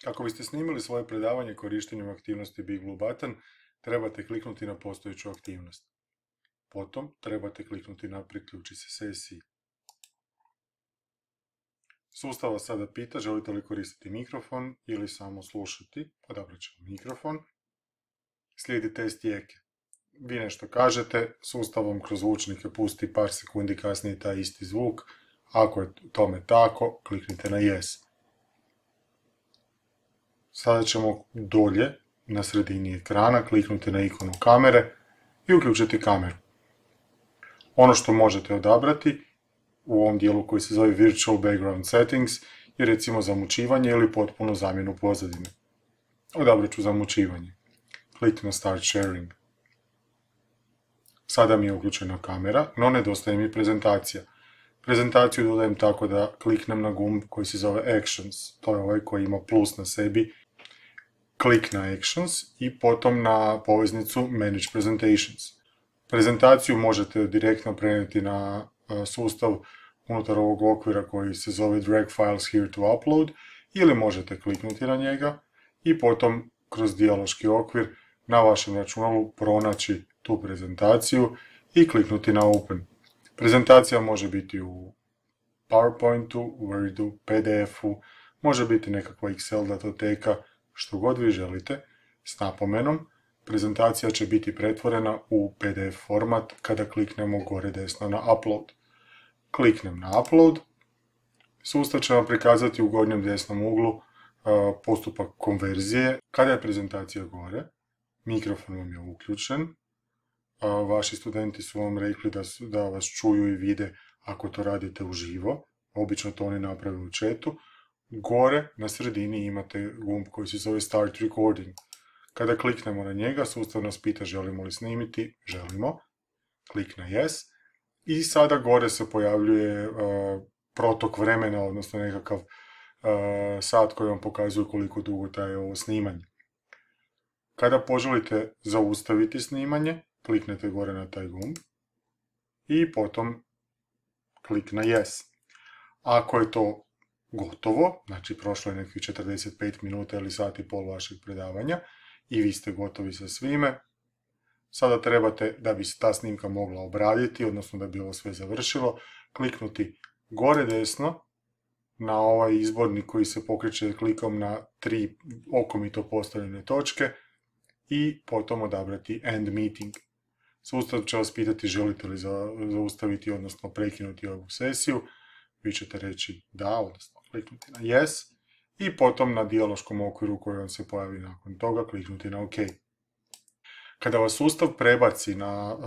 Kako biste snimili svoje predavanje korištenjem aktivnosti Big Blue Button, trebate kliknuti na postojeću aktivnost. Potom trebate kliknuti na priključi se sesiji. Sustav vas sada pita želite li koristiti mikrofon ili samo slušati. Odabrat ćemo mikrofon. Slijedi test jeke. Vi nešto kažete, sustav vam kroz zvučnike pusti par sekundi kasnije taj isti zvuk. Ako je tome tako, kliknite na yes. Sada ćemo dolje, na sredini ekrana, kliknuti na ikonu kamere i uključiti kameru. Ono što možete odabrati u ovom dijelu koji se zove Virtual Background Settings je recimo zamućivanje ili potpuno zamjenu pozadine. Odabrat ću zamućivanje. Kliknu Start Sharing. Sada mi je uključena kamera, no nedostaje mi prezentacija. Prezentaciju dodajem tako da kliknem na gumb koji se zove Actions. To je ovaj koji ima plus na sebi. Klik na Actions i potom na poveznicu Manage Presentations. Prezentaciju možete direktno prenijeti na sustav unutar ovog okvira koji se zove Drag Files Here to Upload ili možete kliknuti na njega i potom kroz dijaloški okvir na vašem računalu pronaći tu prezentaciju i kliknuti na Open. Prezentacija može biti u PowerPointu, Wordu, PDF-u, može biti nekakva Excel datoteka, što god vi želite, s napomenom. Prezentacija će biti pretvorena u PDF format kada kliknemo gore desno na Upload. Kliknem na Upload, sustav će vam prikazati u gornjem desnom uglu postupak konverzije. Kada je prezentacija gore, mikrofon vam je uključen, vaši studenti su vam rekli da vas čuju i vide ako to radite uživo, obično to oni naprave u chatu. Gore na sredini imate gumb koji se zove Start Recording. Kada kliknemo na njega, sustav nas pita želimo li snimiti, želimo. Klik na Yes. I sada gore se pojavljuje protok vremena, odnosno nekakav sat koji vam pokazuje koliko dugo traje ovo snimanje. Kada poželite zaustaviti snimanje, kliknete gore na taj gumb i potom klik na Yes. Ako je to gotovo, znači prošlo je nekih 45 minuta ili sat i pol vašeg predavanja i vi ste gotovi sa svime, sada trebate, da bi se ta snimka mogla obraditi, odnosno da bi ovo sve završilo, kliknuti gore desno na ovaj izbornik koji se pokreće klikom na 3 okomito postavljene točke i potom odabrati End Meeting. Sustav će vas pitati želite li zaustaviti, odnosno prekinuti ovu sesiju. Vi ćete reći da, odnosno kliknuti na Yes i potom na dijaloškom okviru koji vam se pojavi nakon toga kliknuti na OK. Kada vas sustav prebaci na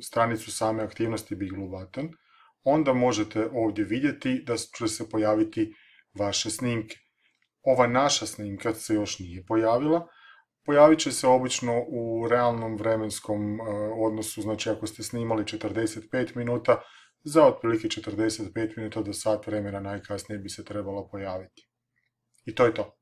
stranicu same aktivnosti Big Blue Button, onda možete ovdje vidjeti da će se pojaviti vaše snimke. Ova naša snimka se još nije pojavila. Pojavit će se obično u realnom vremenskom odnosu, znači ako ste snimali 45 minuta, za otprilike 45 minuta do sat vremena najkasnije bi se trebalo pojaviti. I to je to.